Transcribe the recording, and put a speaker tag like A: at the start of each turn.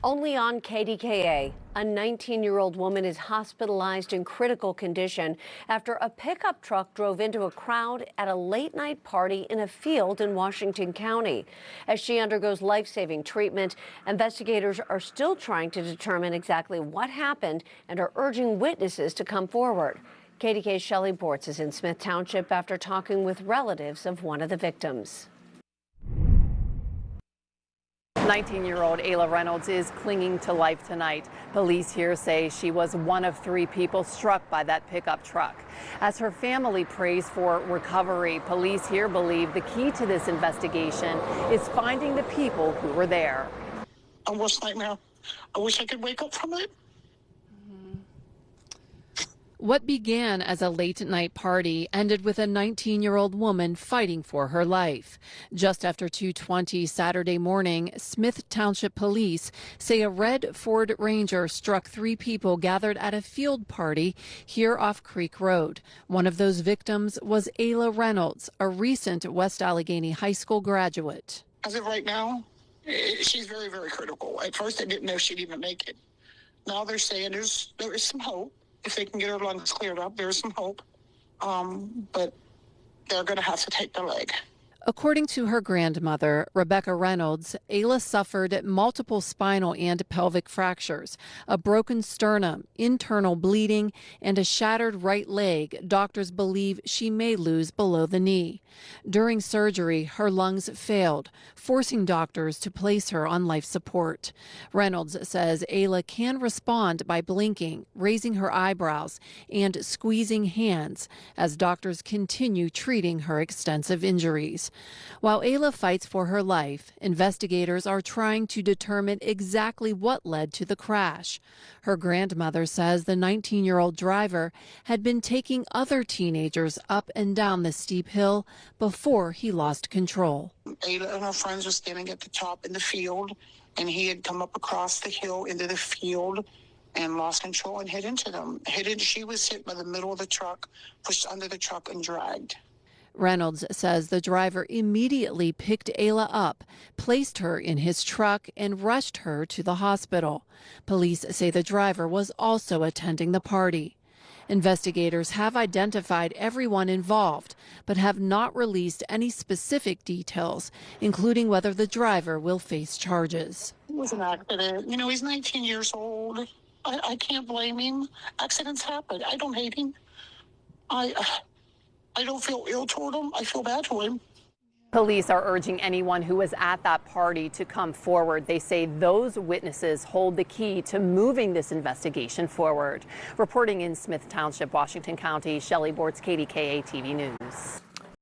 A: Only on KDKA, a 19-year-old woman is hospitalized in critical condition after a pickup truck drove into a crowd at a late-night party in a field in Washington County. As she undergoes life-saving treatment, investigators are still trying to determine exactly what happened and are urging witnesses to come forward. KDKA's Shelley Bortz is in Smith Township after talking with relatives of one of the victims.
B: 19-year-old Ayla Reynolds is clinging to life tonight. Police here say she was one of 3 people struck by that pickup truck. As her family prays for recovery, police here believe the key to this investigation is finding the people who were there.
C: A worst nightmare. I wish I could wake up from it.
D: What began as a late-night party ended with a 19-year-old woman fighting for her life. Just after 2:20 Saturday morning, Smith Township police say a red Ford Ranger struck 3 people gathered at a field party here off Creek Road. One of those victims was Ayla Reynolds, a recent West Allegheny High School graduate.
C: As of right now, she's very, very critical. At first, I didn't know she'd even make it. Now they're saying there is some hope. If they can get her lungs cleared up, there's some hope. But they're going to have to take the leg.
D: According to her grandmother, Rebecca Reynolds, Ayla suffered multiple spinal and pelvic fractures, a broken sternum, internal bleeding, and a shattered right leg doctors believe she may lose below the knee. During surgery, her lungs failed, forcing doctors to place her on life support. Reynolds says Ayla can respond by blinking, raising her eyebrows, and squeezing hands as doctors continue treating her extensive injuries. While Ayla fights for her life, investigators are trying to determine exactly what led to the crash. Her grandmother says the 19-year-old driver had been taking other teenagers up and down the steep hill before he lost control.
C: Ayla and her friends were standing at the top in the field, and he had come up across the hill into the field and lost control and hit into them. She was hit by the middle of the truck, pushed under the truck, and dragged.
D: Reynolds says the driver immediately picked Ayla up, placed her in his truck, and rushed her to the hospital. Police say the driver was also attending the party. Investigators have identified everyone involved, but have not released any specific details, including whether the driver will face charges.
C: It was an accident. You know, he's 19 years old. I can't blame him. Accidents happen. I don't hate him. I don't feel ill toward him. I feel bad for him.
B: Police are urging anyone who was at that party to come forward. They say those witnesses hold the key to moving this investigation forward. Reporting in Smith Township, Washington County, Shelley Bortz, KDKA-TV News.